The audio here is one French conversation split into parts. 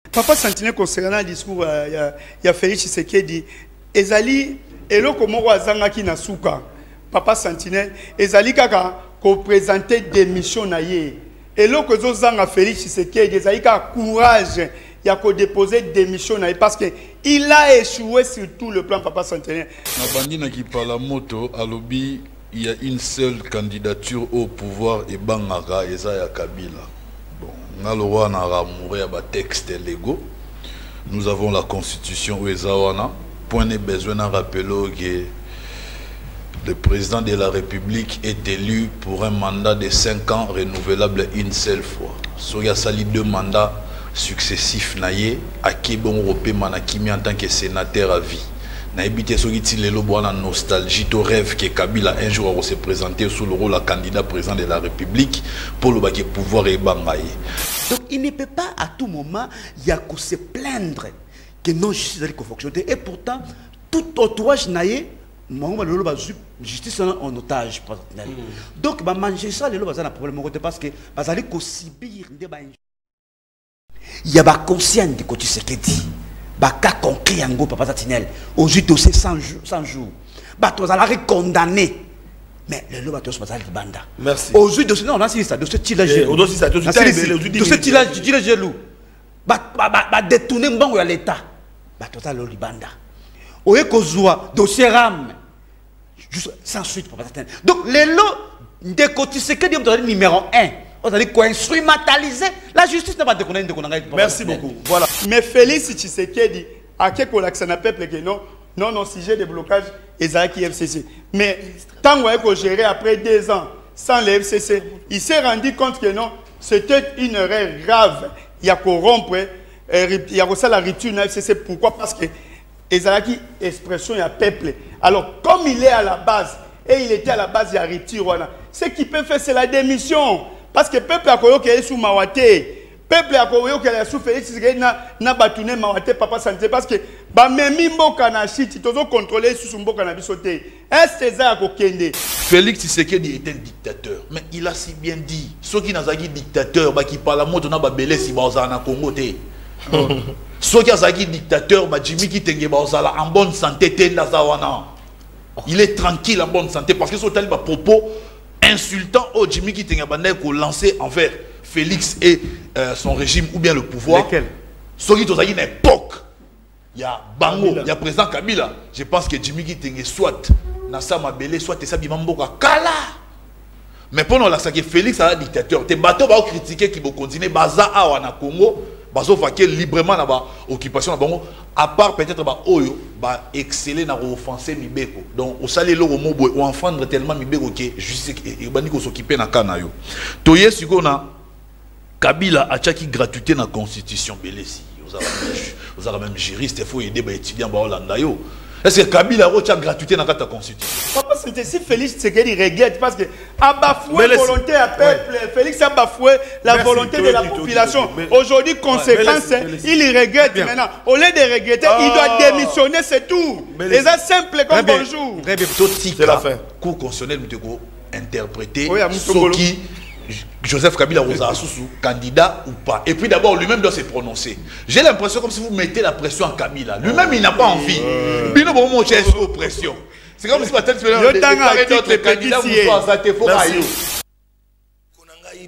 Papa Sentinelle concernant le discours il y a Félix Tshisekedi ezali eloko moko azangaki na suka Papa Sentinelle ezali kaka ko présenter démission na ye eloko ezozanga Félix Tshisekedi ezali ka courage ya ko déposer démission na ye parce que il a échoué sur tout le plan Papa Sentinelle. Na bandi na ki pala moto alobi il y a une seule candidature au pouvoir et bangaka eza ya Kabila. Bon, texte légaux. Nous avons la constitution Ouezawana. Point n'est besoin d'en rappeler que le président de la République est élu pour un mandat de 5 ans renouvelable une seule fois. So y a sali 2 mandats successifs naïe à Kébon Europé Manakimi en tant que sénateur à vie. Na ebité sogiti lelo bwana nostalgie to rêve que Kabila un jour va se présenter sous le rôle de candidat président de la République pour le baquet pouvoir et bangaye. Donc il ne peut pas à tout moment y a se plaindre que non justice est fonctionner et pourtant tout entourage naïe justice en otage. Donc bah manger ça les lois un problème parce que bah aller subir il y a pas conscient de côté ce qu'il dit. Baka concret en Papa Sentinelle aujourd'hui dossier 100 jours bato za la condamné mais le lo bato ça banda merci aujourd'hui dossier non c'est ça dossier tirage aujourd'hui ça dossier tirage gelou ba détourner mbongo ya l'état bato za lo libanda oye kozwa dossier ram juste sans suite Papa Sentinelle donc les lots de côté c'est que numéro 1 on a dit quoi instrumentaliser la justice n'a pas de connaître. Merci beaucoup. Voilà. Mais Félix Tshisekedi a quelque l'accent à peuple que non sujet de blocage Ezaki FCC. Mais tant qu'on a géré après 2 ans sans le FCC, il s'est rendu compte que non, c'était une erreur grave. Il y a corrompre, il y a aussi la rupture de FCC. Pourquoi? Parce que Ezaki expression il y a peuple. Alors comme il est à la base et il était à la base il y a rupture, ce qu'il peut faire c'est la démission. Parce que le peuple a été sous Mawate. Le peuple a été sous Félix Tshisekedi na batouné Mawate Papa Sentinelle. Parce que même Mboka na chiti, tous contrôler sous Mboka na bisoté. Est-ce que ça a kokende? Félix Tshisekedi était un dictateur. Mais il a si bien dit. Ceux qui n'ont pas dit dictateur, qui parlent à moi, on a belé si baza na Congo te. Ceux qui ont dit dictateur, Jimmy qui tengue baza en bonne santé te na zawana. Il est tranquille en bonne santé parce que son talib a propos insultant au Jimmy qui tenait qu'on lancé envers Félix et son régime ou bien le pouvoir. Lesquels? Ceux qui ont une époque. Il y a Bango, il y a président Kabila. Je pense que Jimmy qui tenait soit Nassa Mabele, soit Tessa Bimamboka Kala. Mais pendant la saque Félix a un dictateur. Tes bateaux vont critiquer qui vont continuer Baza à Wana Congo. Bazo vaquer librement dans l'occupation Bango. À part peut-être Oyo, exceller dans offenser Mibeko. Donc au salé le mot ou enfendre tellement Mibeko que juste et baniko s'occuper na kanayo. Toye sigona Kabila a tchaki gratuité dans la constitution Belesi. Vous avez même juriste, il faut aider les étudiants à Hollande. Est-ce que Kabila a tchaki gratuité dans la constitution? Papa, c'était si Félix Tshisekedi regrette parce que a bafoué la volonté à peuple, Félix a bafoué la volonté de la population. Aujourd'hui, conséquence, il regrette maintenant. Au lieu de regretter, il doit démissionner, c'est tout. Et ça simple comme bonjour. C'est la fin. Cour constitutionnel interprété ce qui Joseph Kabila Rosassou, candidat ou pas. Et puis d'abord, lui-même doit se prononcer. J'ai l'impression comme si vous mettez la pression à Kabila. Lui-même, il n'a pas envie. Bino bon mon geste aux pression. C'est comme si peut-être notre candidat vous soit azaté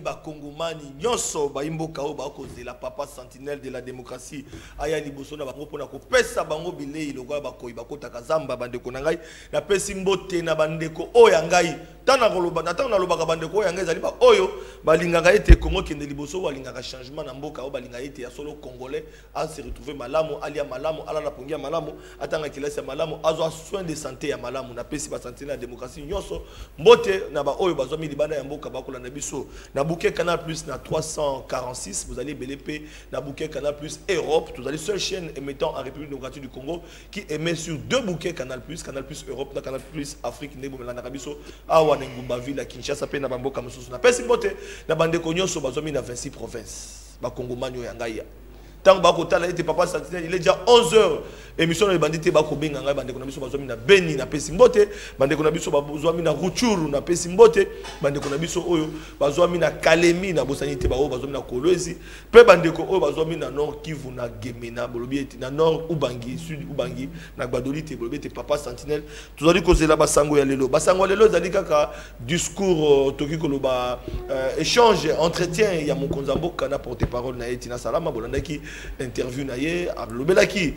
ba Kongomani nyonso ba imboka o ba kozela Papa Sentinelle de la démocratie aya liboso na bango pona ko pesa bango bilei lokwa ba koyi ba kota kazamba bandeko na ngai na pesi mbote na bandeko oya ngai tana koloba na tana loba ka bandeko oya ngai zali ba oyo balingaka ete Congo kende liboso balingaka changement na mboka o balingaka ete ya solo congolais a se retrouver malamu alia malamu ala na pongia malamu atanga kilasi ya malamu azwa soin de santé ya malamu na pesi ba Sentinelle de la démocratie nyonso mbote na ba oyo bazwa mi libanda ya mboka bakola na biso na bouquet Canal Plus na 346 vous allez BLP na bouquet Canal Plus Europe vous allez seule chaîne émettant en République démocratique du Congo qui émet sur 2 bouquets Canal Plus Europe na Canal Plus Afrique nebo melanda kabiso awa na ngumba ville à Kinshasa pe na bamboka mususu na pesi bote na bande konyoso bazomi na 26 provinces ba Kongomani ya ngaya tant ba kotala était Papa Sentinelle il est déjà 11h émission na bandité ba ko benga ngai bande ko na biso bazwa mina Beni na pesi mbote bande ko na biso bazwa mina Ruchuru na pesi mbote bande ko na biso oyo bazwa mina Kalemi na bosanité ba oyo bazwa mina Kolwezi pe bande ko oyo bazwa mina Nord Kivu na Gemena bolobi eti na Nord Ubangi Sud Ubangi na Gbadolite bolobi eti Papa Sentinelle tozali ko zela basango ya lelo zali kaka discours toki ko loba échange entretien ya mokonza mboka na porte-parole na Etina Salama bolandaki interview na ye alobelaki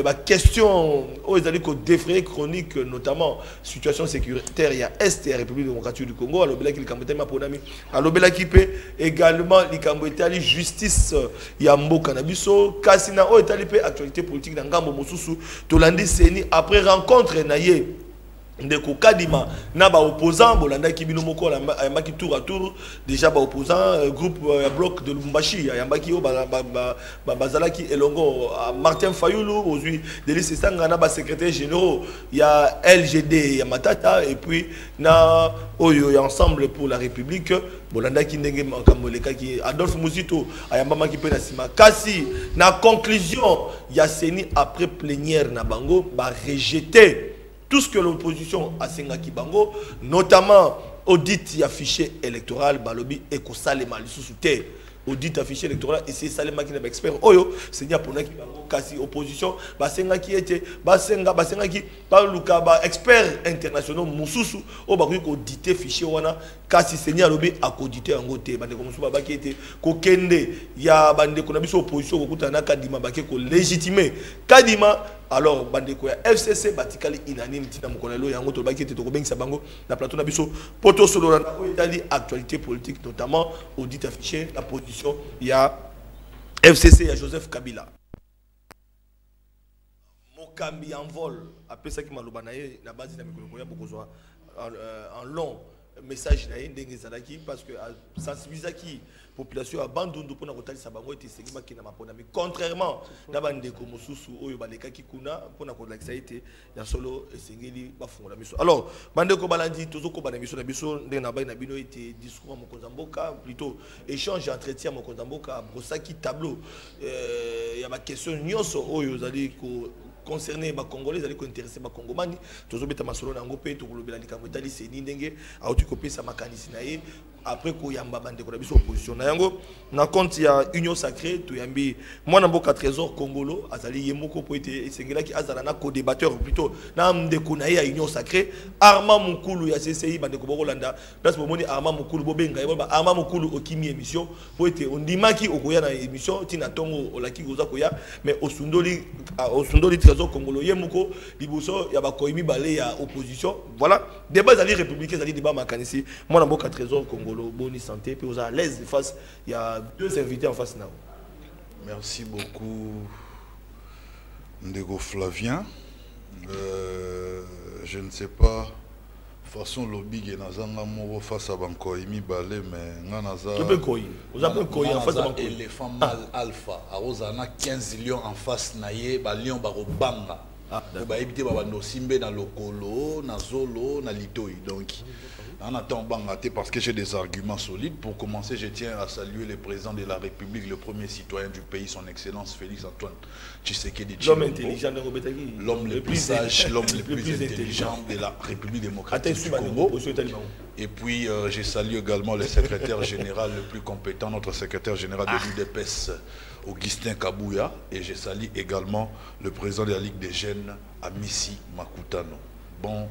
ba question o ezali ko défrayer chronique notamment situation sécuritaire ya est ya République démocratique du Congo alobelaki likambo tema ponami alobelaki pe également likambo etali justice ya mboka na biso kasi na o etali pe actualité politique na ngambo mosusu tolandi seni après rencontre na ye ndeko kadima na ba opposant bolanda kibino moko yambaki tour à tour déjà ba opposant groupe bloc de Lubumbashi yambaki o bazalaki elongo Martin Fayulu aujourd'hui Delis Sanga na ba secrétaire généraux ya LGD ya Matata et puis na oyo ya ensemble pour la République bolanda ki ndenge makamoleka ki Adolphe Muzito ayamba ki pe na sima kasi na conclusion ya seni après plénière na bango ba rejeter tout ce que l'opposition a sengaki bango, notamment audit ya fichier électoral, balobi eko salema lisusu te. Audit ya fichier électoral et c'est salema ki na expert oyo, senya pona ki bango kasi opposition ba sengaki ete ba sengaki par luka ba expert internationaux mususu o ba ko auditer fichier wana kasi senya lobi akoditer yango te bande ko mususu ba ki ete ko kende ya bande ko na biso opposition ko kutana kadima ba ke ko légitimer kadima. Alors, bandeko ya FCC batikali inanime tina mokonelo yango to baki te to bengisa bango na plateau na biso poto solo na itali actualité politique notamment audit affiché la position ya FCC ya Joseph Kabila. Mokambi en vol après ça qui maloba na ye na base na mikolo ya bokozwa en long message na ye ndenge zalaki parce que sensibilisaki population à bandundu pour na kotalisa bango ete sengi makina mapona mais contrairement na bandeko mosusu oyo balekaki kuna pour na kotalisa ete ya solo esengeli bafungola miso. Alors bandeko balandi tozoko bana miso na biso ndenge na bai na bino ete discours mokonza mboka plutôt échange entretien mokonza mboka brosaki tableau ya ba question nyonso oyo zali ko concerné les Congolais, ils allaient intéresser les Congomani. Tous les gens qui ont été après qu'il y a une opposition. Dans compte il y a union sacrée, tu yambi moi na boka trésor congolo, azali yemoko po ete sengela ki azala na co-débatteur plutôt na ndeko na ya union sacrée, Arma Mukulu ya CCI bande ko Bolanda, place pour moni Arma Mukulu bobenga ba Arma Mukulu okimi émission po ete ondimaki okoya na émission tina tongo olaki goza koya mais osundoli trésor congolo yemoko liboso ya ba koimi balé ya opposition. Voilà, débat zali républicain zali débat makanisi, moi na boka trésor congolo bonne santé puis vous à l'aise face il y a deux invités en face now. Merci beaucoup Ndego Flavien. Je ne sais pas façon lobby et nazanga moro face à banko imi balé mais nganaza tu peux koyi vous avez koyi en face de banko éléphant mal alpha a rozana 15 lions en face naie ba lion ba robanga ba ebité ba bando simbe na lokolo na zolo na litoi donc en attendant bangaté parce que j'ai des arguments solides. Pour commencer, je tiens à saluer le président de la République, le premier citoyen du pays, son excellence Félix Antoine Tshisekedi Tshilombo. L'homme intelligent de l'homme le plus sage, l'homme le plus intelligent de la République démocratique du Congo. Et puis je salue également le secrétaire général le plus compétent, notre secrétaire général de l'UDPS, Augustin Kabouya. Et je salue également le président de la Ligue des jeunes, Amissi Makutano. Bon.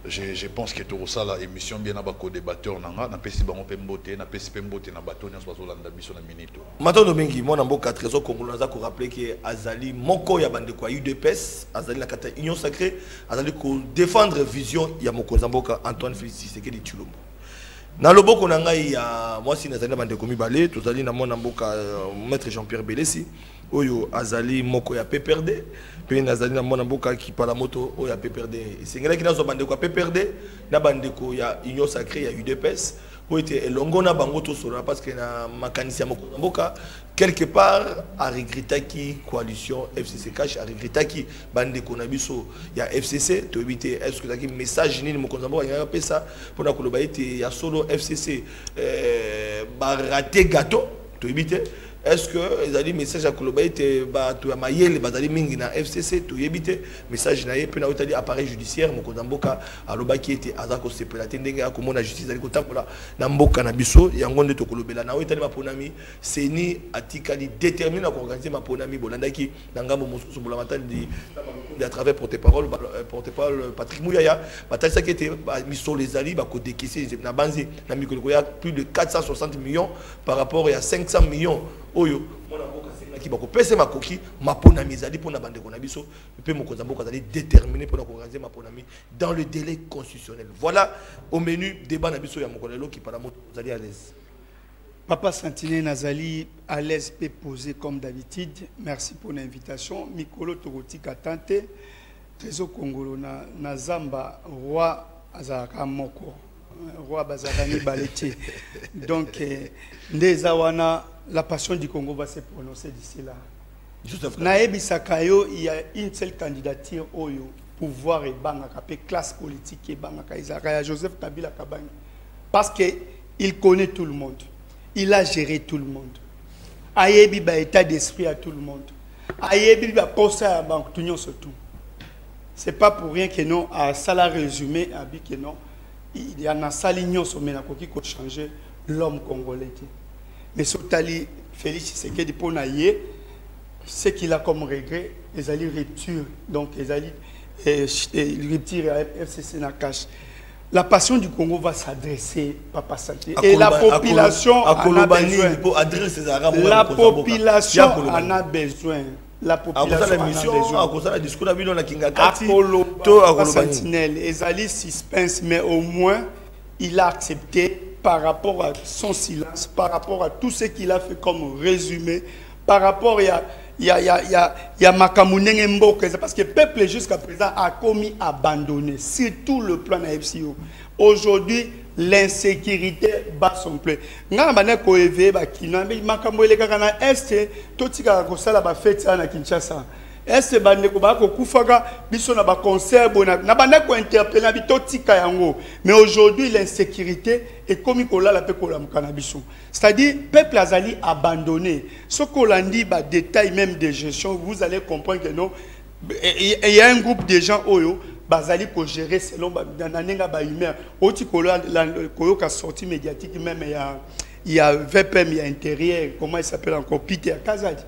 Je pense que tout ça, la émission bien à bako débatteur nanga na pesi bango pembote na pesi pembote na bato nyonso bazolanda biso na minute. Matondo mingi mona mboka trésor congolais naza ko rappeler que azali moko ya bande kwa UDPS azali la kata union sacrée azali ko défendre vision ya mokonza mboka Antoine Félix Tshisekedi Tshilombo. Na loboko na ngai ya mwasi nazali bande ko mibale tozali na mona mboka maître Jean-Pierre Belesi oyo azali moko ya PPRD pe nazali na mona mboka ki pala moto oyo ya PPRD sengela ki nazo bande ko PPRD na bande ko ya union sacrée ya UDPS po ete elongo na bango to solo parce que na makanisi ya mboka quelque part a regrettaki coalition FCC cash a regrettaki bande ko na biso ya FCC to éviter est-ce que taki message nini mokonza mboka ya pesa pona ko loba ete ya solo FCC ba raté gâteau to éviter est-ce que ils ont dit message à Koloba était tu as mayel bazali mingi na FCC tu yebite message na yepe na otali appareil judiciaire mokonza mboka aloba qui était azako sepelate ndenge akomona justice ali kotambola na mboka na biso yango nde to kolobela na otali maponami seni atikali déterminé à organiser maponami bolandaki na ngambo mosusu bolamatali di à travers porte-parole Patrick Mouyaya batali ça qui était miso les ali ba ko décaisser na banzi na mikolo ya plus de 460 millions par rapport à 500 millions oyo mona mboka qui va pèse ma coquille ma ponami zali pona bande konabiso pe mokonza mboka zali déterminé pour organiser ma ponami dans le délai constitutionnel. Voilà au menu débat na biso ya mokolelo qui par moto zali à l'aise. Papa Santiné Nazali à l'aise peut poser comme d'habitude. Merci pour l'invitation. Mikolo Toroti Katante Trésor Congolo na Zamba roi Azaka Moko roi Bazarani Baleti. Donc Ndezawana la passion du Congo va se prononcer d'ici là. Naebi Sakayo, il y a une seule candidature au pouvoir et bangaka, classe politique et bangaka, Isaac Joseph Kabila Kabang. Parce qu'il connaît tout le monde. Il a géré tout le monde. Ayebi ba état d'esprit à tout le monde. Ayebi ba poste à banque tout surtout. C'est pas pour rien que non à ça résumé à que non il y a un salignon sur menako qui peut changer l'homme congolais. Mais Sotali Félix Tshisekedi pour naïe ce qu'il a comme regret les alliés rupture donc les alliés rupture à FCC na cache. La passion du Congo va s'adresser Papa Santé et la population en a besoin. La population en a besoin. La population en a besoin. Ezali suspense mais au moins il a accepté par rapport à son silence, par rapport à tout ce qu'il a fait comme résumé, par rapport à Makamounenge Mboka, parce que le peuple jusqu'à présent a commis abandonné, surtout le plan AFCO. Aujourd'hui, l'insécurité bat son plein. Est-ce que mais aujourd'hui l'insécurité est comme c'est-à-dire peuple azali abandonné. Ce qu'on a dit détail même de gestion, vous allez comprendre que non, il y a un groupe de gens oyo bazali pour gérer selon nanenga ba humeur. Oti koyo ka sortie médiatique même il y a VPM, il y a intérieur, comment il s'appelle encore Peter Kazadi.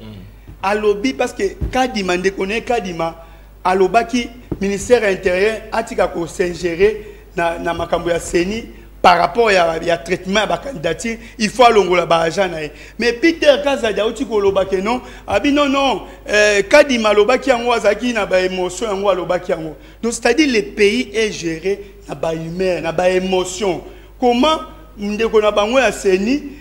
Alobi parce que Kadima ndekone Kadima alobaki ministère intérieur atika ko s'ingérer na makambo ya seni par rapport ya traitement ya candidature il faut alongola ba agent na mais Peter Kazadi oti ko lobaki non abi non Kadima alobaki yango azaki na ba émotion yango alobaki yango donc c'est-à-dire le pays est géré na ba humeur na ba émotion comment ndeko na bango ya seni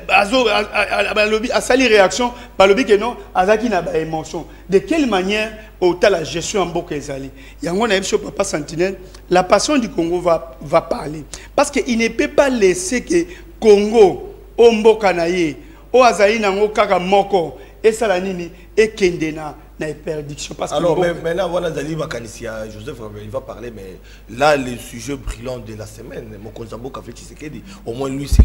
a sali réaction par le but que non azaki na ba émotion de quelle manière autant la gestion en Mboka ezali yango na biso Papa Sentinelle la passion du Congo va parler parce que il ne peut pas laisser que Congo o Mboka na ye o azali nango kaka moko et ça nini et kendena na perdition parce que alors maintenant voilà Zali Makanisia Joseph il va parler mais là le sujet brillant de la semaine Mokonza Mboka Félix Tshisekedi au moins lui c'est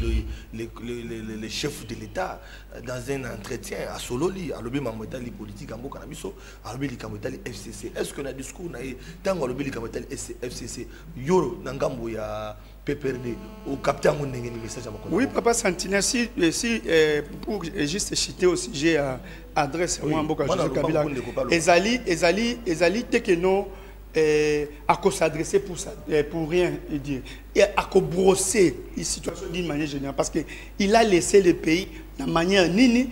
le chef de l'État dans un entretien à Sololi à l'obé mamotali politique en Mboka na biso à l'obé likamotali FCC est-ce que na discours na tango l'obé likamotali FCC yo nangambo ya PPRD au capitaine Mondenge ni message à Mokonza. Oui Papa Sentinelle si pour juste citer au sujet adresse moi Mboka Joseph Kabila ezali te que non à quoi s'adresser pour ça pour rien dire et à quoi brosser la situation d'une manière générale parce que il a laissé le pays de manière nini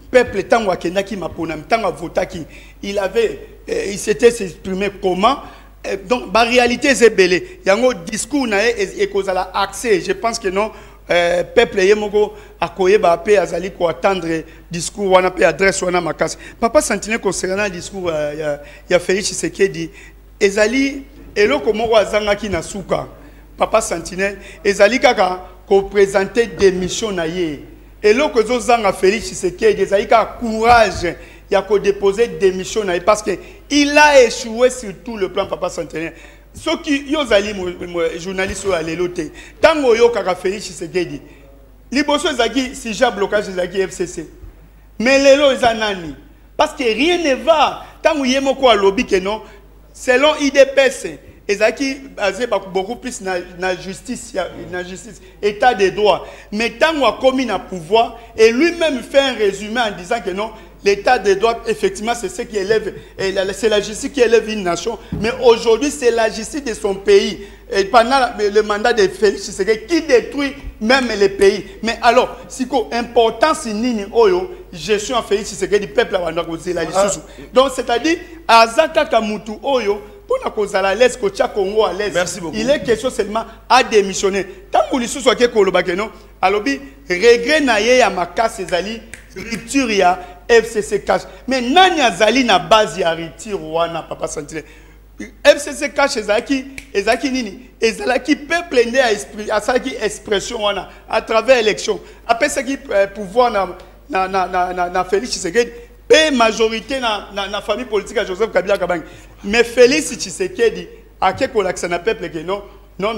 peuple tango akenda ki mapona tango votaki il il s'était exprimé comment donc la réalité c'est belé yango discours na et cause la accès je pense que non peuple yemoko akoye ba pe azali ko attendre discours wana pe adresse wana makasi Papa Sentinelle concernant discours ya Félix Tshisekedi ezali eloko moko azangaki na suka Papa Sentinelle ezali kaka ko présenter démission na ye eloko zo zanga Félix Tshisekedi ezali ka courage ya ko déposer démission na ye parce que il a échoué sur tout le plan Papa Sentinelle. Ce qui yozali journaliste à l'éloté tango yo kaka Félix Tshisekedi liboso ezaki si ja blocage ezaki FCC Mais lelo ezanani. Parce que rien ne va. Tant que yemoko a lobby que non, selon IDPS, ezaki basé beaucoup plus na justice, état de droit. Mais tant qu'on a commis un pouvoir, et lui-même fait un résumé en disant que non, l'état de droit, effectivement, c'est ce qui élève, c'est la justice qui élève une nation. Mais aujourd'hui, c'est la justice de son pays. Et pendant le mandat de Félix Tshisekedi, qui détruit même les pays. Mais alors, si l'importance nini oyo, gestion en Félix Tshisekedi, peuple a la justice. Donc, c'est-à-dire, Azaka Kamutu oyo, pour la cause à la l'aise, Congo à l'aise. Merci beaucoup. Il est question seulement à démissionner. Tant que l'issue soit que Kolobakeno, alors, regret naye ya makase ezali, rupture ya FCC cash. Mais nani azali na base ya rupture wana papa Santile. FCC cash ezaki nini? Ezalaki peuple nde a esprit, asalaki expression wana à travers élection. Après ce qui pouvoir na Félix Tshisekedi, pe majorité na famille politique à Joseph Kabila Kabangi. Mais Félix Tshisekedi a quelque l'accent na peuple que non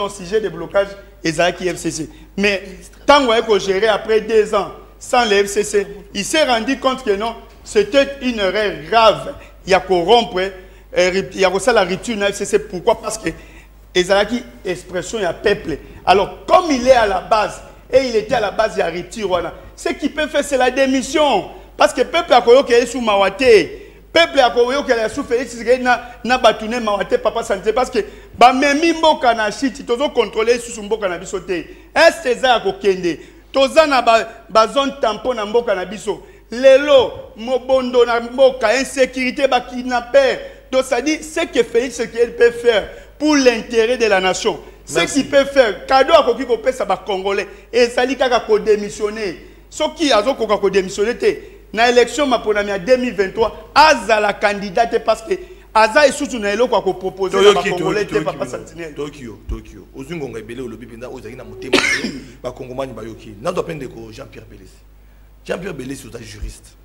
sujet de blocage ezalaki FCC. Mais tant qu'on gérer après 2 ans sans le FCC, il s'est rendu compte que non, c'était une erreur grave. Il y a corrompre, il y a aussi la rupture de la FCC. Pourquoi? Parce que ezalaki expression, il y a peuple. Alors, comme il est à la base, et il était à la base, il y a rupture, voilà. Ce qu'il peut faire, c'est la démission. Parce que le peuple a connu qu'il est sous Mawate. Peuple a connu qu'il est sous Félix Tshisekedi n'a batouné Mawate, papa santé. Parce que, bah, même Mboka na chiti, tous ont contrôlé sous Mboka na bisoté. Est-ce que ça a kokende? Tozana ba zone tampon na mboka na biso. Lelo, mobondo na mboka, insécurité, ba kidnapper. Donc ça dit, ce que Félix Tshisekedi peut faire pour l'intérêt de la nation. Ce qu'il peut faire, cadeau à koki ko pesa ba Congolais. Et ça dit kaka ko démissionner. Ce qui a koka ko démissionner te. Na élection ma ponami en 2023, aza la candidate parce que aza isutu na eloko ko proposer ba Congolais te papa Sentinelle. Tokyo. Ozungonga ebele olobi penda ozaki na motema ba Kongomani ba yoki. Nando pende ko Jean-Pierre Belès. Jean-Pierre Belès est un juriste.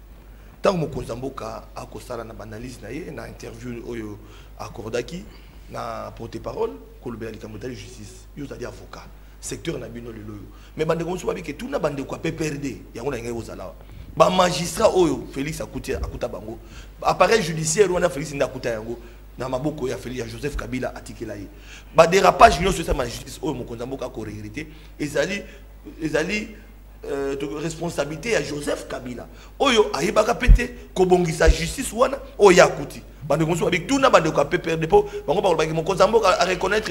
Tant que mon mboka a kosala na analyse na ye na interview oyo akordaki na porte-parole kolobela likambo ta justice. Yo zali avocat. Secteur na bino lelo. Mais bande ko soba ke tout na bande ko PPRD yango na ngai ozala. Ba magistrat oyo Félix akuta bango. Appareil judiciaire wana Félix ndakuta yango. Na maboko ya Félix Joseph Kabila atikela ye. Ba dérapage union sur sa justice oyo mokonza mboka ko regretter ezali responsabilité à Joseph Kabila. Oyo ayibaka pété kobongisa justice wana oya kuti. Bande konso avec tout na bande ko PPR dépôt bango ba baki mokonza mboka à reconnaître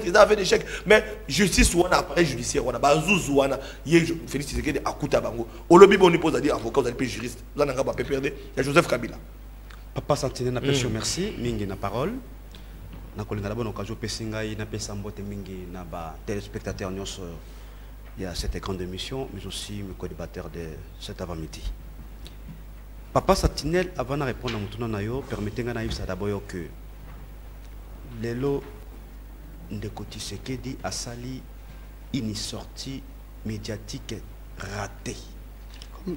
ils avaient des chèques mais justice wana appareil judiciaire wana bazuzu wana ye Félix Tshisekedi akuta bango. Olobi boni pose à dire avocat vous allez juriste. Vous allez ngaba PPRD ya Joseph Kabila. Papa Sentinelle na question merci mingi na parole. Na kolinga la bonne occasion pesinga na pesa mbote mingi na ba téléspectateurs nyonso. Il y a cette grande émission, mais aussi mes co-débatteurs de cet avant-midi. Papa Sentinelle, avant de répondre à mon tour, permettez-moi d'abord que Lelo Ndeko Tshisekedi a sali une sortie médiatique ratée.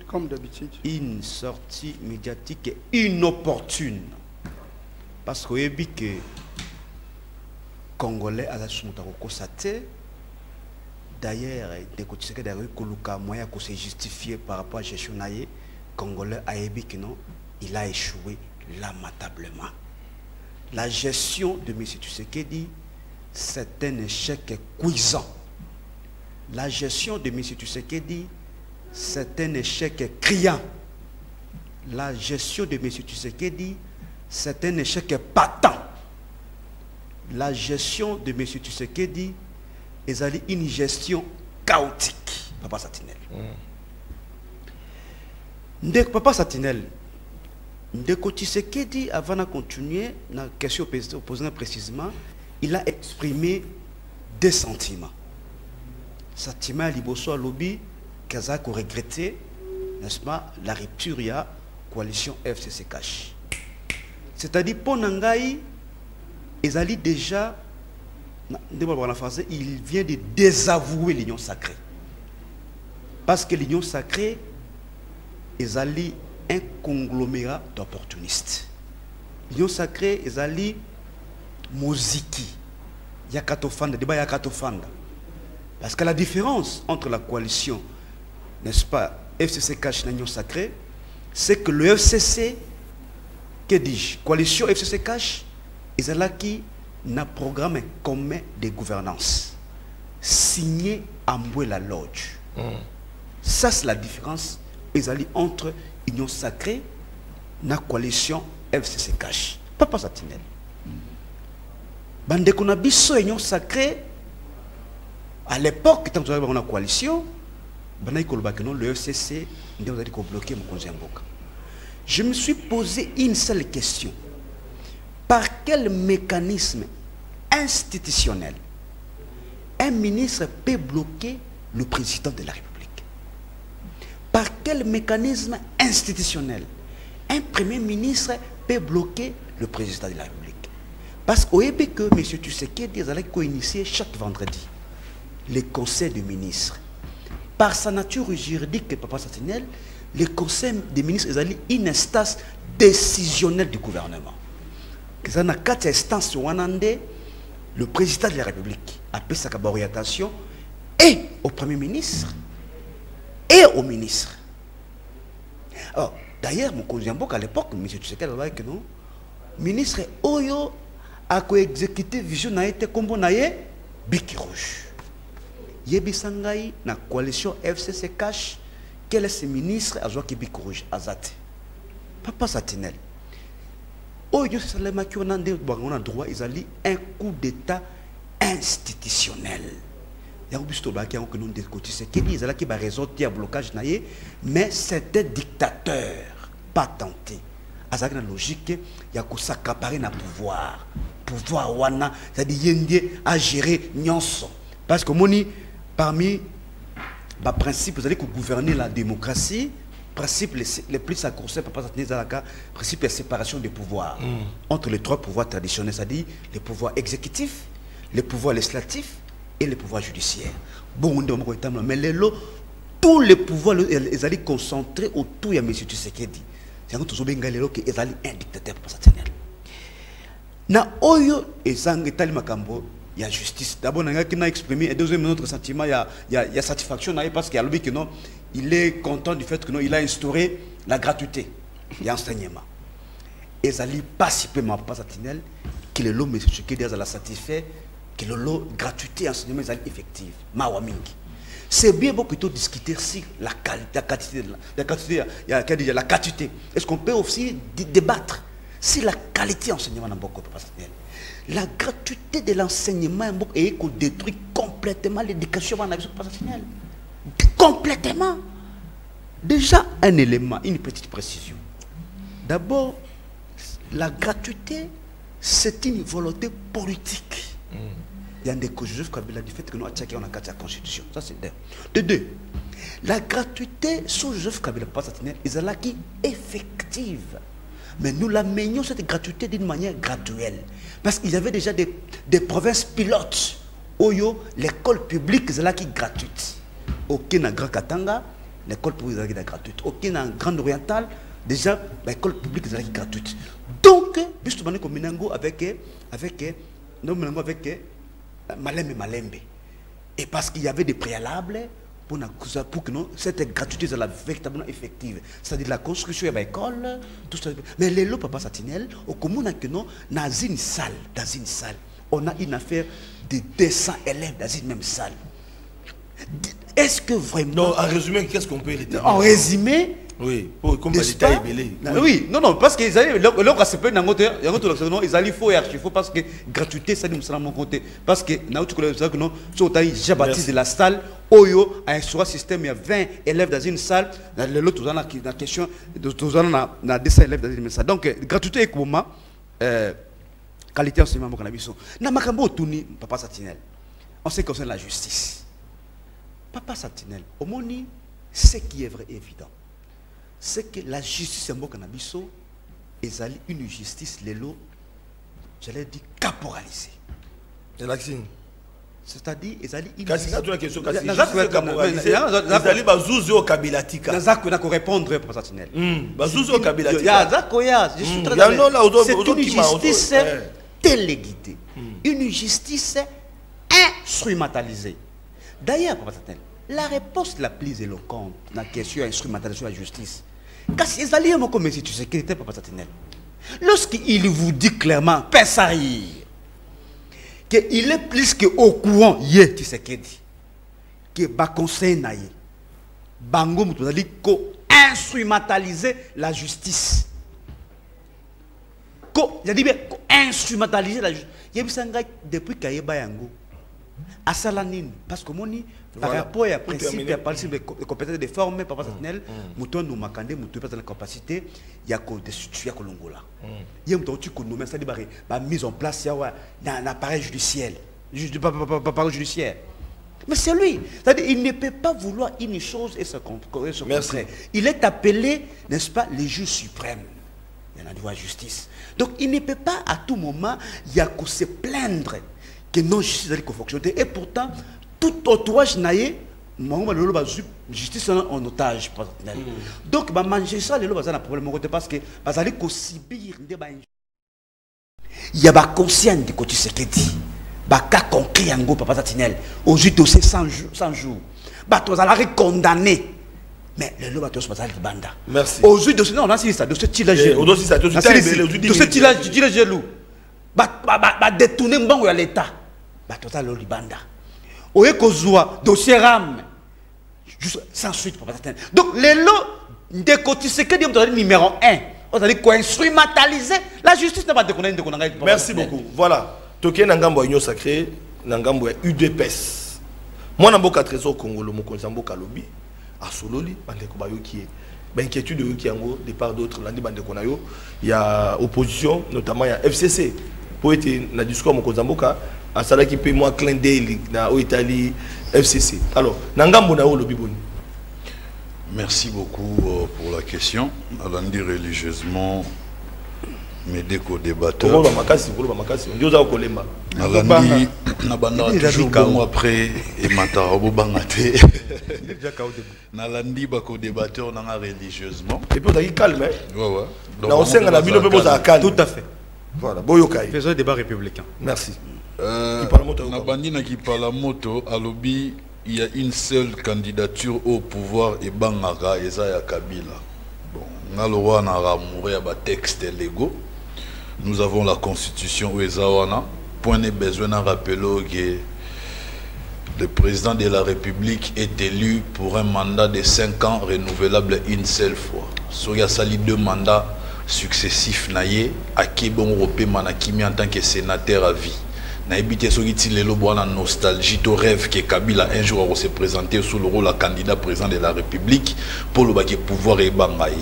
Comme d'habitude. Une sortie médiatique inopportune. Parce que les Congolais à la constaté. D'ailleurs, Ndeko Tshisekedi a eu un moyen de se justifier par rapport à la gestion Congolais a que non, il a échoué lamentablement. La gestion de M. Tshisekedi, c'est un échec cuisant. La gestion de M. Tshisekedi, c'est un échec criant. La gestion de M. Tshisekedi, c'est un échec patent. La gestion de M. Tshisekedi, ils ont une gestion chaotique. Papa Sentinelle. Papa Sentinelle, Ndeko Tshisekedi, avant de continuer, la question posée précisément, il a exprimé des sentiments. Sentiments liboso à lobby, Kazako regretté, n'est-ce pas, la rupture de la coalition FCC Cash. C'est-à-dire, pour Nangaï, ils ont déjà. Il vient de désavouer l'union sacrée. Parce que l'union sacrée est un conglomérat d'opportunistes. L'union sacrée est moziki. Il y a katofanda, débat il y a katofanda. Parce que la différence entre la coalition, n'est-ce pas, FCC Cash et l'union sacrée, c'est que le FCC, que dis-je, coalition FCC Cash, ils ont là qui n'a programme commun de gouvernance signé à la Lodge. Ça, c'est la différence entre Union Sacrée et la coalition FCC Cash. Papa Satinel. Bande qu'on a biso Union Sacrée, à l'époque, quand on avait une coalition, le FCC a bloqué mon Mboka. Je me suis posé une seule question. Par quel mécanisme institutionnel un ministre peut bloquer le président de la République? Par quel mécanisme institutionnel un premier ministre peut bloquer le président de la République? Parce qu'au début que M. Tshisekedi a co-initié chaque vendredi les conseils des ministres. Par sa nature juridique, Papa Satinel, les conseils des ministres est une instance décisionnelle du gouvernement. Il y a 4 instances le président de la République a fait sa orientation et au Premier ministre et au ministre. Alors, d'ailleurs, mon cousin à l'époque, M. Tshisekedi a dit que non, ministre Oyo a co-exécuté vision na été comme naye Biki Rouge. Yebisangai na coalition FCC Cash, quel est ce ministre à Joaki Biki Rouge Azate? Papa Satinel. Oyo Salema qui on a droit, ils ont un coup d'état institutionnel. Il y a un busto qui a un nom de côté, c'est qu'il y a qui va résoudre un blocage naïe, mais c'était dictateur, pas tenté. À la logique, il y a que s'accaparer na pouvoir wana, c'est-à-dire yende à gérer nyonso. Parce que moni parmi les principes, vous allez gouverner la démocratie. Principe les plus accourcis, principe de séparation des pouvoirs entre les 3 pouvoirs traditionnels, c'est-à-dire les pouvoirs exécutifs, les pouvoirs législatifs et les pouvoirs judiciaires. Bon, mais tous les pouvoirs, ils allaient concentrer autour de M. Tshisekedi. C'est un dictateur personnel. Na oyo ezang etali makambo ya justice. D'abord, on a exprimé, et deuxième notre sentiment, il y a satisfaction parce qu'il y a le que non. Il est content du fait qu'il a instauré la gratuité et l'enseignement. Et ça n'est pas si peu pas satinel que le lot, M. Tshisekedi a satisfait que le lot gratuité et enseignement est effectif. C'est bien beau plutôt discuter sur la qualité. Est-ce qu'on peut aussi débattre sur la qualité d'enseignement dans beaucoup de satinel? La gratuité de l'enseignement est qu'on détruit complètement l'éducation dans la vie satinel. Complètement. Déjà, un élément, une petite précision. D'abord, la gratuité, c'est une volonté politique. Il y a des Joseph Kabila du fait que nous attaquons la Constitution. Ça, c'est de deux. La gratuité, sous Joseph Kabila, est là qui est effective. Mais nous la menions cette gratuité d'une manière graduelle. Parce qu'il y avait déjà des provinces pilotes. Oyo, l'école publique, c'est là qui est gratuite. Aucun Grand Katanga, l'école publique est gratuite. Aucun Grand Oriental, déjà, l'école publique est gratuite. Donc, justement, comme Minango avec Malembe. Et parce qu'il y avait des préalables pour que cette gratuité soit véritablement effective. C'est-à-dire la construction de l'école, tout ça. Mais les lots, Papa Satinel, au commun, dans une salle, on a une affaire de 200 élèves dans une même salle. Est-ce que vraiment... Non, en résumé, qu'est-ce qu'on peut retenir? En résumé... Oui, comme l'État est belé. Oui, non, parce qu'ils allaient... Ils allaient faux et archi-faux parce que gratuité, ça nous sera mon côté. Parce que, j'ai baptisé de la salle, Oyo, a un système, il y a 20 élèves dans une salle, l'autre, on a la question, on a 200 élèves dans une même salle. Donc, gratuité est comment qualité enseignement pour cannabis. Na makambo tuni, Papa Satinel. On sait concerne la justice. Papa Satinel, au moni, ce qui est vrai évident, c'est que la justice en cannabis est une justice, l'élo, j'allais dire caporalisée. C'est l'accent. C'est-à-dire, ils allaient une justice caporalisée. Ils allaient bazouzi au kabilatika. Nazako n'a qu'à répondre, Papa Satinel. Bazouzi au kabilatika. C'est une justice téléguidée, une justice instrumentalisée. D'ailleurs, Papa Satinel, la réponse la plus éloquente dans la question d'instrumentalisation de la justice, Car si les alliés, comme si tu sais qu'il était Papa Satinel, lorsqu'il vous dit clairement, Pessaïr, qu'il est plus qu'au courant, tu sais qu'il dit, que ba conseil naïe, bango moutou dit ko instrumentaliser la justice. Ko, il a dit bien, instrumentaliser la justice. Il y a eu depuis qu'il y a Bayango. À Salanine, parce que mon par rapport à principe, à principe de compétences de forme, Papa Satinel, mouton nous makandé, mouton pas dans la capacité, il y a que des situés à Kolongola. Il y a un petit coup de ça débarré, mise en place, il y a un appareil judiciaire, judiciaire. Mais c'est lui. C'est-à-dire, il ne peut pas vouloir une chose et se contraire. Il est appelé, n'est-ce pas, le juge suprême. Il y en a de la justice. Donc, il ne peut pas à tout moment, il y a que se plaindre que non justice a fonctionné. Et pourtant, tout entourage naïe, justice en otage. Donc, manger ça, il y a un problème parce que subir. Il y a un conscient de côté ce qu'il dit. Baka concret yango Papa Satinel au juge dossier 100 jours bato za la condamné mais le loba tos bazali banda merci au juge dossier non on a si ça dossier tirage au dossier ça dossier tirage loup ba détourner mbongo ya l'état bato za lo libanda oye kozwa dossier ram juste sans suite Papa Satinel donc les lots de côté ce que dit numéro 1 on a dit quoi instrumentaliser la justice n'a pas de connaître de merci beaucoup voilà. Toké Nangambo Union Sacrée, Nangambo UDPS. Moi, Namboka Trésor Congolo, Mokonzambo Kalobi, à Sololi, Bandeko Bayo qui est. Inquiétude de qui en de part d'autres, Landi Bandeko Nayo. Il y a opposition, notamment il y a FCC. Pour être dans le discours Mokonzamboka, à Sala qui paye moi clin d'œil, na Italie, FCC. Alors, Nangambo Nao Lobiboni. Merci beaucoup pour la question. Alandi religieusement. Mais dès qu'au débatteur, toujours bon après et Matarabo Bangate. Nalandi bako débatteur nanga religieusement. Et puis on a calme. Ouais. Tout à fait. Voilà. Boyokai. Faisons un débat républicain. Merci. Nabandi na ki palamoto alobi il y a une seule candidature au pouvoir et Bangara Ezaya Kabila. Bon, nalwa na ramourir ba texte légaux. Nous avons la constitution Ouezawana. Point n'est besoin de rappeler que le président de la République est élu pour un mandat de 5 ans renouvelable une seule fois. So ya sali 2 mandats successifs naye à Kebon Ropé Manakimi en tant que sénateur à vie. Na ebité sogiti lelo bwana nostalgie to rêve que Kabila un jour va se présenter sous le rôle de candidat président de la République pour le baquet pouvoir et bangaye.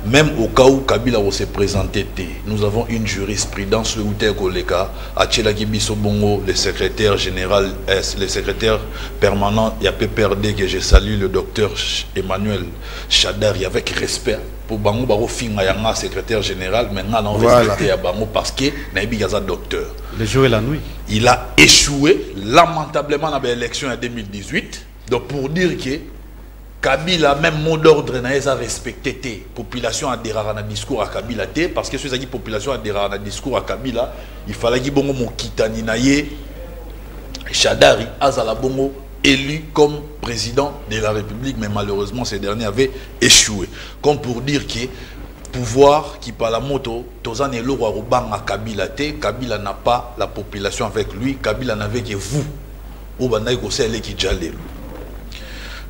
Même au cas où Kabila va se présenter, nous avons une jurisprudence où tel collègue à Tchelaki Bissobongo, le secrétaire général, le secrétaire permanent, il y a PPRD que je salue le docteur Emmanuel Chadari avec respect. Pour Bango Baro Finga Yanga, secrétaire général, maintenant on va respecter à Bango parce que Naïbi Gaza docteur. Le jour et la nuit. Il a échoué lamentablement dans l'élection en 2018. Donc pour dire que Kabila, même mot d'ordre, n'a pas respecté. La population a adhéré à un discours à Kabila. Parce que si la population a adhéré à un discours à Kabila, il fallait que Bongo Mokitani Naye, Chadari, Azala Bongo, élu comme président de la République, mais malheureusement ces derniers avaient échoué. Comme pour dire que pouvoir qui par la moto, Tozan et Loro à Kabila, Kabila n'a pas la population avec lui, Kabila n'avait que vous. Au Bandaï Kosele qui jalé.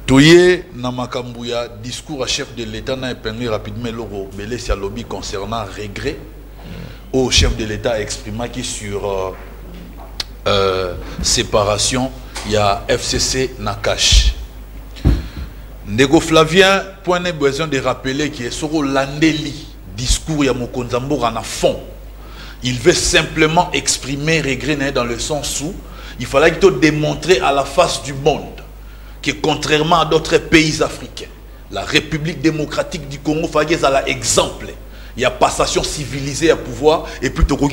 Toye Namakambuya, discours à chef de l'État n'a épinglé rapidement Loro Belé lobby concernant regret au chef de l'État a exprimé qui sur séparation. Il y a FCC Nakash. Nego Flavien, point n'est besoin de rappeler qu'il y a sur l'andeli discours ya Mokonzambo en fond. Il veut simplement exprimer regret dans le sens où il fallait qu'il te démontrer à la face du monde que contrairement à d'autres pays africains, la République démocratique du Congo fallait à l'exemple. Il y a passation civilisée à pouvoir et plutôt qu'on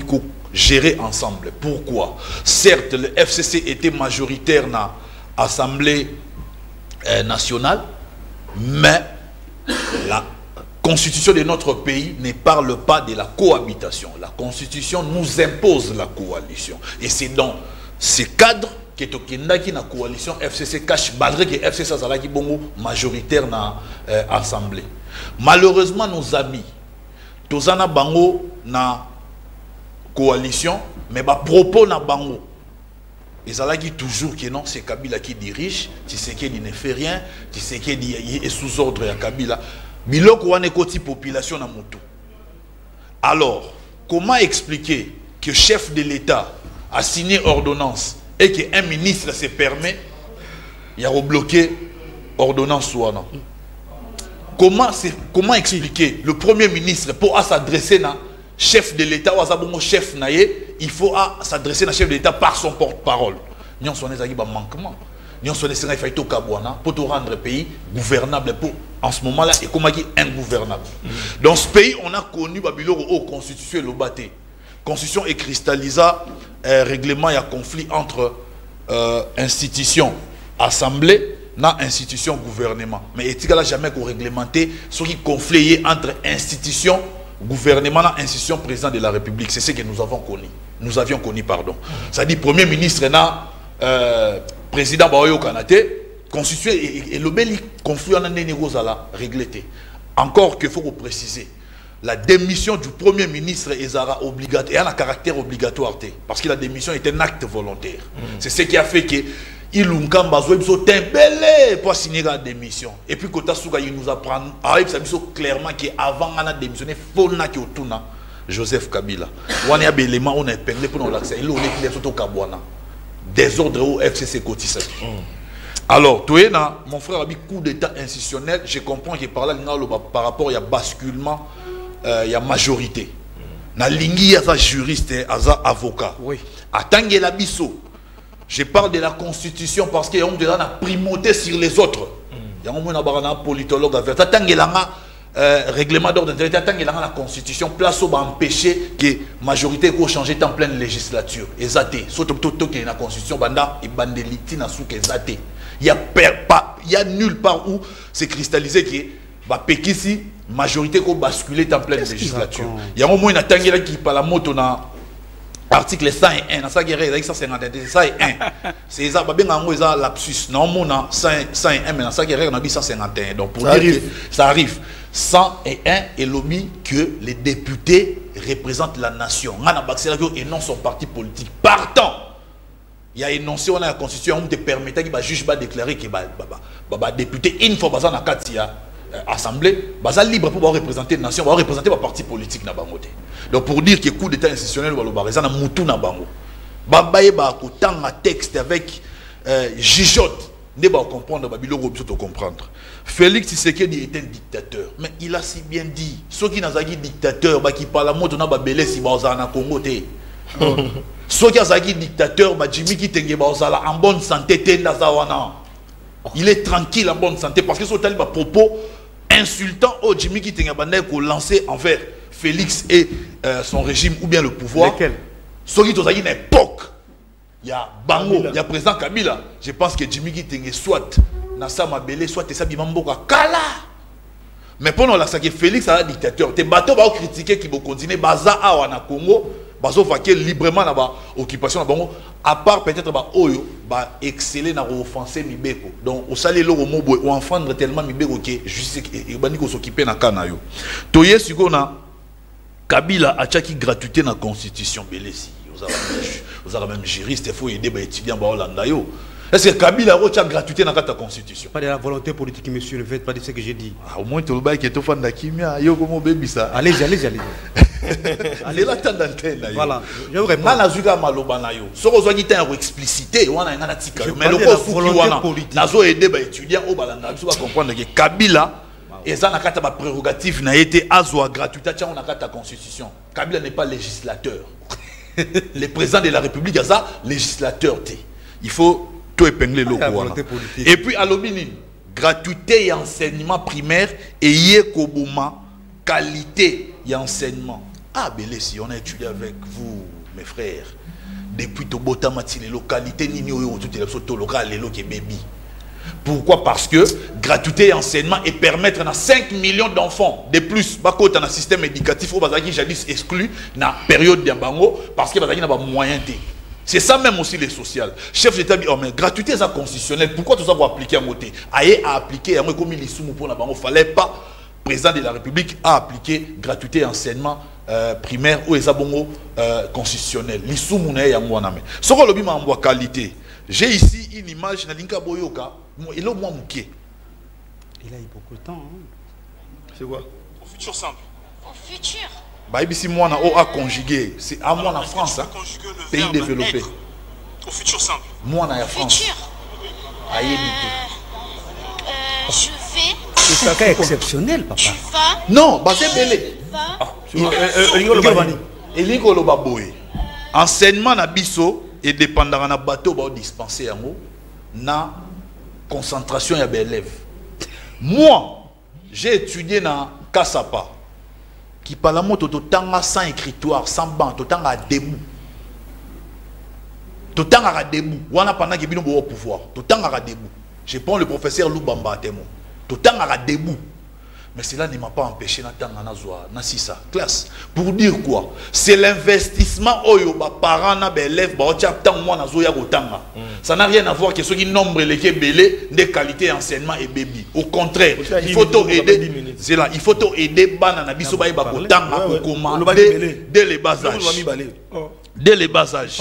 gérer ensemble. Pourquoi? Certes, le FCC était majoritaire dans l'Assemblée nationale, mais la constitution de notre pays ne parle pas de la cohabitation. La constitution nous impose la coalition. Et c'est dans ce cadre que tokendaki na coalition FCC cache malgré que FCC azalaki bongo majoritaire na assemblée. Malheureusement nos amis tozana bango na coalition mais ba propos na bango ezalaki toujours que non c'est Kabila qui dirige, Tshisekedi ne fait rien, Tshisekedi est sous ordre ya Kabila. Biloko wane koti population na mutu. Alors, comment expliquer que chef de l'État a signé ordonnance et qu'un ministre se permet de rebloquer ordonnance ouana? Comment expliquer le premier ministre pour s'adresser à chef de l'État ou à chef naïe, il faut s'adresser à chef de l'État par son porte-parole. Nous sommes un manquement. Nous sommes pour te rendre le pays gouvernable pour en ce moment là et comme dit ingouvernable. Dans ce pays on a connu Babylone au constitution et l'obaté. Constitution et cristallisa règlement et conflit entre institutions assemblée na institution gouvernement. Mais est-il jamais qu'on réglementé ce qui conflit entre institutions gouvernement et institution président de la République. C'est ce que nous avons connu. Nous avions connu, pardon. Ça dit premier ministre na président Baoyo Kanate constitué et le bel conflit en année négociala réglé. Encore qu'il faut préciser, la démission du premier ministre est obligatoire et a un caractère obligatoire parce que la démission est un acte volontaire. C'est ce qui a fait que il pour signer la démission. Et puis Kota Souga il nous apprend clairement qu'avant on a démissionné Fona qui autouna Joseph Kabila. On a élément on a épinglé pour nous l'accès. Il est surtout Kabwana. Désordre au FCC Kotissa. Alors, mon frère a dit coup d'état institutionnel. Je comprends qu'il parle par rapport à basculement, il y a majorité. Na lingi ya za juriste, aza avocat. Oui. Attendez la bisso. Je parle de la constitution parce qu'il y a une primauté sur les autres. Il y a un politologue à faire. Attendez la règlement d'ordre intérieur. Attendez la constitution. Place où empêcher que la majorité soit changée en pleine législature. Exacté. Surtout que la constitution banda et bandeliti na souk exacté. Il y a nulle part où c'est cristallisé que la majorité qui basculer en pleine législature. Il y a au moins une tangela qui par la moto na article 101 dans sa guerre 151 c'est ça ba lapsus non mona 101 mais dans sa guerre na 151 donc pour dire que ça arrive 101 et lobby que les députés représentent la nation et non son parti politique partant. Il y a énoncé on a la constitution on te permettait que le juge va déclarer que député une fois dans la assemblée baza libre pour représenter la nation, va représenter le parti politique na bangote. Donc pour dire que coup d'état institutionnel va le na mutu na bango. Babaye ba ko tanga texte avec jijote ne ba comprendre ba biloko biso to comprendre. Félix Tshisekedi est un dictateur, mais il a si bien dit ceux qui nazaki dictateur ba qui parle moto na ba belesi ba za na Congo te. Ceux qui nazaki dictateur ba Jimmy Kitenge ba za en bonne santé te na zawana. Il est tranquille en bonne santé parce que ce talib a propos insultant au Jimmy Kitenge ba ko lancer envers Félix et son régime ou bien le pouvoir. Lesquels? Ceux qui nazaki une époque. Il y a Bango, il y a président Kabila. Je pense que Jimmy Kitenge soit Nassama Belé, soit Tessabi Mamboka Kala. Mais pendant la que Félix a un dictateur, tes bateaux vont critiquer qui vont continuer Baza à Wana Congo, Bazo vaquer librement là bas occupation là Bango, à part peut-être bah Oyo, bah exceller na offenser Mibeko. Donc au salé lo mobo ou enfendre tellement Mibeko que juste et bandi ko s'occuper na kanayo. Toye sikona Kabila a tchaki gratuité na constitution Belesi. Vous avez même juriste, il faut aider les étudiants à Hollande. Est-ce que Kabila a gratuité dans la constitution? Pas de la volonté politique, monsieur, ne faites pas de ce que j'ai dit. Au moins, tu as dit que tu as fait kimia. Allez-y. Allez là, voilà. Je vous réponds. Si vous avez une explicité, vous avez une mais le volonté politique. Vous avez aidé les étudiants au Hollande. Vous allez comprendre que Kabila et ça n'a pas prérogative n'a été azwa gratuité dans la constitution. Kabila n'est pas législateur. Le président de la République a ça, législateur. Il faut tout épingler le et puis à l'obinin, gratuité et enseignement primaire et yekobuma, qualité et enseignement. Ah, belé, si on a étudié avec vous, mes frères, depuis Tobotamati, les localités, tout les local, les locaux baby. Pourquoi? Parce que gratuité et enseignement et permettre à 5 millions d'enfants de plus dans un système éducatif où Bazaki jadis exclu dans la période d'Ambango parce que Bazaki n'a pas moyen. C'est ça même aussi les sociales. Chef d'État dit, oh mais gratuité c'est constitutionnel. Pourquoi tout ça pour appliquer à côté? Aïe à appliquer, comme il est pour la banque, il fallait pas, président de la République, à appliquer gratuité enseignement primaire ou les abonnements constitutionnels. L'issou mounay ya mouaname. Ce qu'on lobby m'a en qualité. J'ai ici une image de Linka Boyoka. Il est au moins mouké. Il a eu beaucoup de temps. Hein. C'est quoi? Au futur simple. Au futur. Bah ici moi na o a conjugué. C'est à moi en France, hein. Pays développé. Être. Au futur simple. Moi na France. Futur. Je vais. C'est un cas exceptionnel, papa. Tu vas. Non, bah c'est belé. Enseignement na biso et dépendant na bateau ba dispenser yango na concentration ya élèves. Moi, j'ai étudié na Kasapa qui parle moto totanga sans écritoire, sans banc, totanga debout. Totanga debout. Wana pendant que bino bo pouvoir. Totanga debout. Je prends le professeur Loubamba Temo. Totanga debout. Mais cela ne m'a pas empêché d'attendre na sisa classe. Pour dire quoi? C'est l'investissement oyo ba parents na élèves ba otia tant moi na zoya kotanga. Ça n'a rien à voir que ceux qui nombre les belé des qualités enseignement et baby. Au contraire, il faut aider. C'est là, il faut aider bana na biso ba kotanga pour commander dès les bas âges. Dès les bas âges.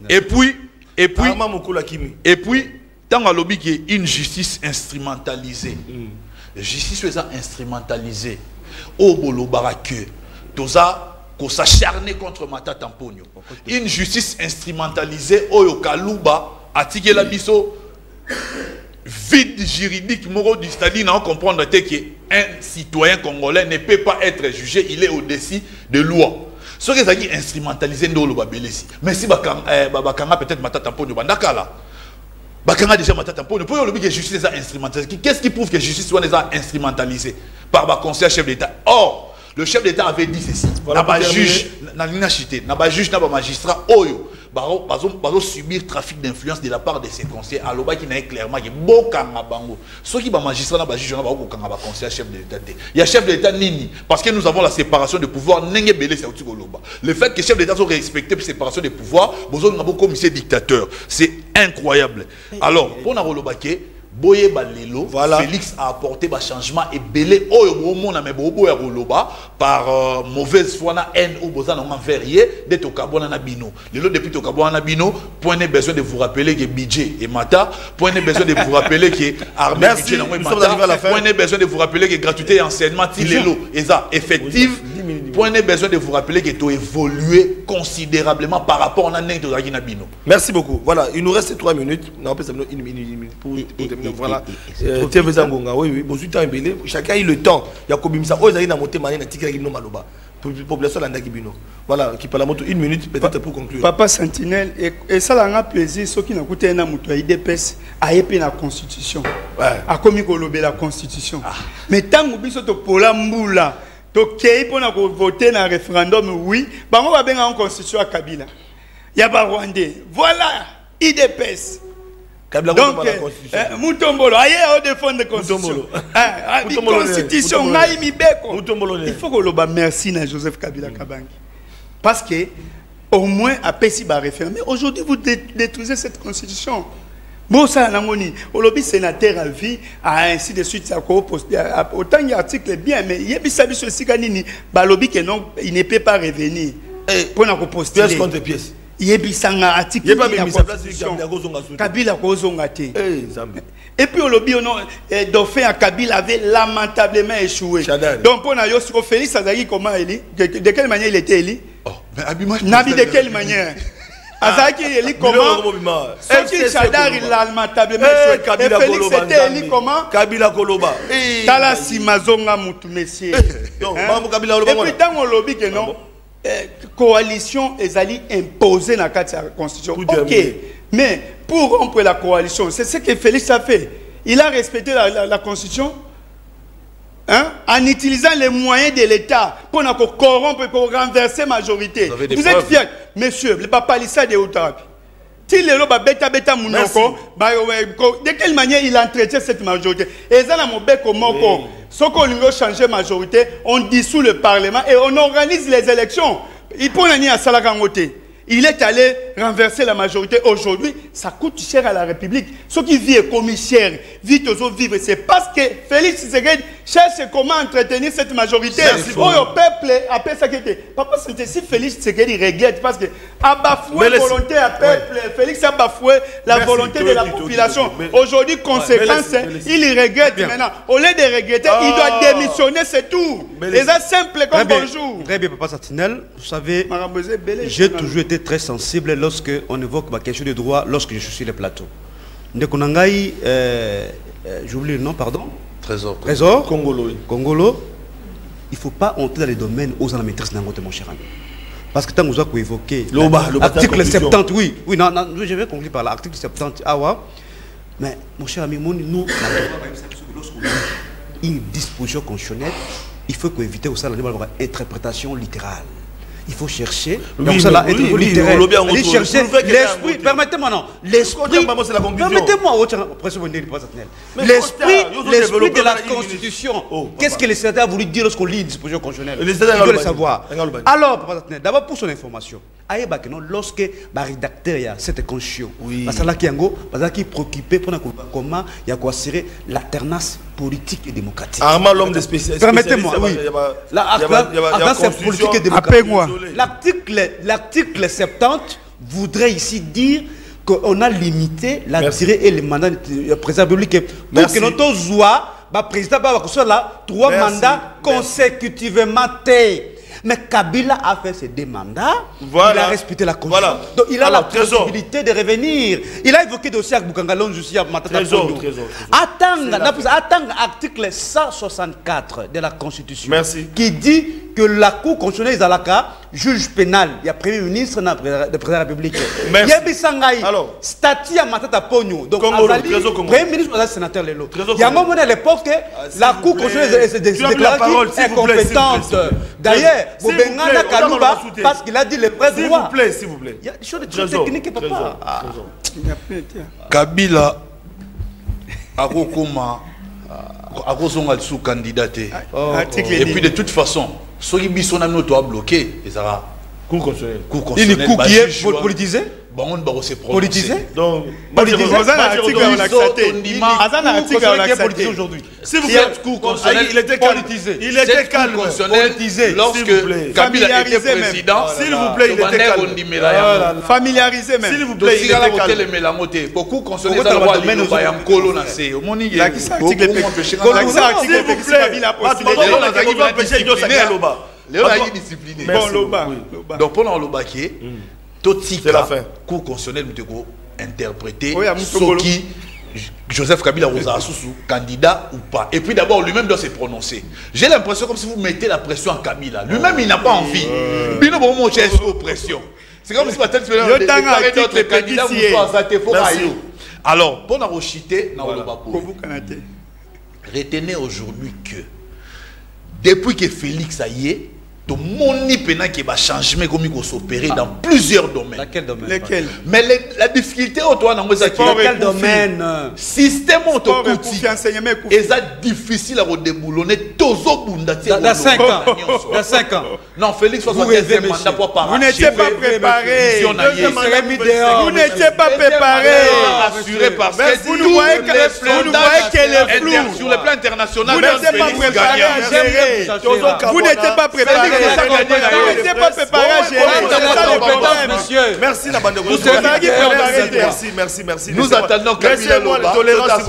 Et puis tant à lobby qui est une justice instrumentalisée. Justice est instrumentalisée. Au bolo barake, toza ko s'acharner contre Mata Tamponio. Une justice instrumentalisée au Kalouba atike la biso vide juridique moro du stade on comprendre qu'un citoyen congolais ne peut pas être jugé, il est au-dessus de loi. Ce qui est instrumentalisé ndolo babelesi. Mais si bakanga peut-être Mata Tamponio bandakala. Bakanga déjà Matata pour le but que justice est instrumentalisée. Qu'est-ce qui prouve que justice soit instrumentalisée par le conseil chef d'État? Or, le chef d'État avait dit ceci. N'a pas juge, n'a pas juge, n'a pas magistrat. Oyo, bazo subir trafic d'influence de la part de ses conseillers. Alors qui n'a clairement que bokanga bango. Ceux qui ba magistrat n'a pas juge, n'a pas bokanga ba conseiller chef d'État. Il y a chef d'État nini parce que nous avons la séparation de pouvoir. N'enge belé c'est au Loba. Le fait que chef d'État soit respecté pour séparation de pouvoir, bozo n'a pas commissaire dictateur. C'est incroyable. Alors pour na rolobake Boye Balelo, voilà. Félix a apporté un changement et belé par mauvaise foi na haine ou besoin de verrier de Tokabona na bino. Lelo depuis Tokabona na bino, point n'est besoin de vous rappeler que budget et Mata, point n'est besoin de vous rappeler que armée budget na Mata, point n'est besoin de vous rappeler que gratuité et enseignement Tilelo et ça effective. Point n'est besoin de vous rappeler que tu as évolué considérablement par rapport à Neng Tozaki na bino. Merci beaucoup. Voilà, il nous reste 3 minutes. Non, peut-être une minute pour terminer. Voilà. Chacun a eu le temps. Il y a comme ça. Population voilà, qui parle à 1 minute peut-être pour conclure. Papa Sentinelle, et ça a plaisir, ceux qui n'ont coûté un amoutou, IDPS, a épé la Constitution. A commis la Constitution. Mais tant que vous êtes pour la moula, donc pour voter dans le référendum, oui, on va bien en Constitution à Kabila. Il y a pas Rwandais. Voilà, IDPS. Donc, Moutombolo, ailleurs on défend la Constitution. Constitution, il faut que l'on merci à Joseph Kabila Kabangi. Parce que, au moins, à Pessi va référer. Mais aujourd'hui, vous détruisez cette Constitution. Bon, ça, au lobby sénateur à vie, ainsi de suite, ça autant il y a article bien, mais il y a des services aussi, il ne peut pas revenir. Pour nous poster. Pièce contre pièce. Yebisanga article Kabila kozongate. Et puis au lobby Dauphin à Kabila avait lamentablement échoué. Donc pour Nayo Félix Azaki comment il est de quelle manière il était élu? Nabi de quelle manière? Azaki il est comment? Soki Chadar il a lamentablement échoué. Et Félix était élu comment? Kabila Koloba. Tala Simazonga Mutu Messier. Donc Kabila Koloba. Et puis dans au lobby que non coalition est allée imposer dans la Constitution. Ok, mais pour rompre la coalition, c'est ce que Félix a fait. Il a respecté la Constitution en utilisant les moyens de l'État pour corrompre, pour renverser la majorité. Vous êtes fiers, monsieur, le papa Lissa de Outarapi. De quelle manière il entretient cette majorité? Et ça, ce qu'on veut changer majorité, on dissout le Parlement et on organise les élections. Il peut y avoir ça. il est allé renverser la majorité. Aujourd'hui, ça coûte cher à la République. Ce qui vit est commissaire, vit aux autres vivre. C'est parce que Félix Tshisekedi cherche comment entretenir cette majorité. Oh, le peuple appelle ça qui était. Papa, c'était si Félix Tshisekedi regrette parce que a bafoué la volonté à peuple. Félix a bafoué la volonté de la population. Aujourd'hui, conséquence, il regrette maintenant. Au lieu de regretter, il doit démissionner, c'est tout. Et ça simple comme bonjour. Très bien, Papa Sentinelle. Vous savez, j'ai toujours été très sensible lorsque on évoque ma question de droit lorsque je suis sur le plateau. Ndekonangai, j'oublie le nom, pardon. Trésor. Congolo. Il ne faut pas entrer dans les domaines aux la maîtrise de mon cher ami. Parce que tant que vous avez évoqué l'article 70, oui, non, je vais conclure par l'article 70. Ah ouais. Mais mon cher ami, nous, lorsqu'on a une disposition constitutionnelle, il faut éviter aussi l'interprétation littérale. Il faut chercher l'esprit. Permettez-moi, non. L'esprit. Permettez-moi, l'esprit de la Constitution. Qu'est-ce que le Sénat a voulu dire lorsqu'on lit une disposition constitutionnelle? Il faut le savoir. Alors, d'abord pour son information, lorsque le rédacteur a cette constitution, qui est préoccupé pour comment il y a assurer l'alternance politique et démocratique. L'homme de spécialistes. Permettez-moi, oui. L'alternance politique et démocratique. L'article 70 voudrait ici dire qu'on a limité la durée et le mandat du président public pour que notre joie, le président va 3 mandats consécutivement. Mais Kabila a fait ses 2 mandats, il a respecté la Constitution. Donc il a la possibilité de revenir. Il a évoqué aussi avec Boukangalon, juste à Matata. Attends l'article 164 de la Constitution qui dit que la Cour constitutionnelle Zalaka, juge pénal, il y a Premier ministre, le président de la République. Il y a Bissangaï, statut à Matata Pogno. Donc, Premier ministre, sénateur Lelo. Il y a un moment à l'époque, la Cour constitutionnelle s'est déclarée incompétente. D'ailleurs, Bobengana Kalouba, parce qu'il a dit le vrai droit. S'il vous plaît. Il y a des choses techniques, papa. Kabila, Akokoma, Akosonga sous candidaté. Et puis de toute façon, ceux qui sont bloqués, ils auront Cour constitutionnelle. Il est coup qui est politisé. Politisé. Donc, aujourd'hui. S'il vous plaît, il était politisé. Il était calme. Lorsque Kabila était président, s'il vous plaît, il était calme. Familiarisé même. S'il vous plaît, il était calme. Beaucoup consomment les lois de Bayamkolo. Discipliné. Donc pendant le baquet, c'est la fin. Cour constitutionnelle nous interpréter ce qui Joseph Kabila Rosa Soussou, candidat ou pas. Et puis d'abord lui-même doit se prononcer. J'ai l'impression comme si vous mettez la pression à Kabila. Lui-même il n'a pas envie. Bino bon mon chef sous pression. C'est comme si vous êtes notre candidat vous soit alors pour nous chiter retenez aujourd'hui que depuis que Félix a y est, tout le monde va changer comme il va s'opérer dans plusieurs domaines. Laquelle domaine? Lesquels? Mais la difficulté au toi dans quel domaine? Système autocouti. Et ça difficile à redéboulonner tous dans 5 ans. Dans 5 ans. Non, Félix soit deuxième mandat pour pas. Vous n'étiez pas préparé. Vous n'étiez pas préparé. Assuré parce que vous nous voyez qu'elle est floue. Sur le plan international, vous n'étiez pas préparé à gérer. Vous n'étiez pas préparé. Vous n'étiez pas préparé à gérer. Merci la bande de Merci. Nous attendons Kabila Loba. Tolérance.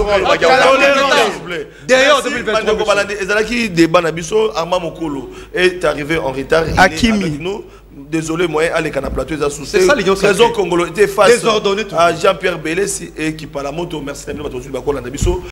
D'ailleurs, 2023. Ezalaki débat na biso Armand Mokolo est arrivé en retard. Akimi. Désolé, moi, allez, quand on a plateau, c'est ça, les gens. Trésor Congolo était face à Jean-Pierre Bélé et qui parle à moto. Merci,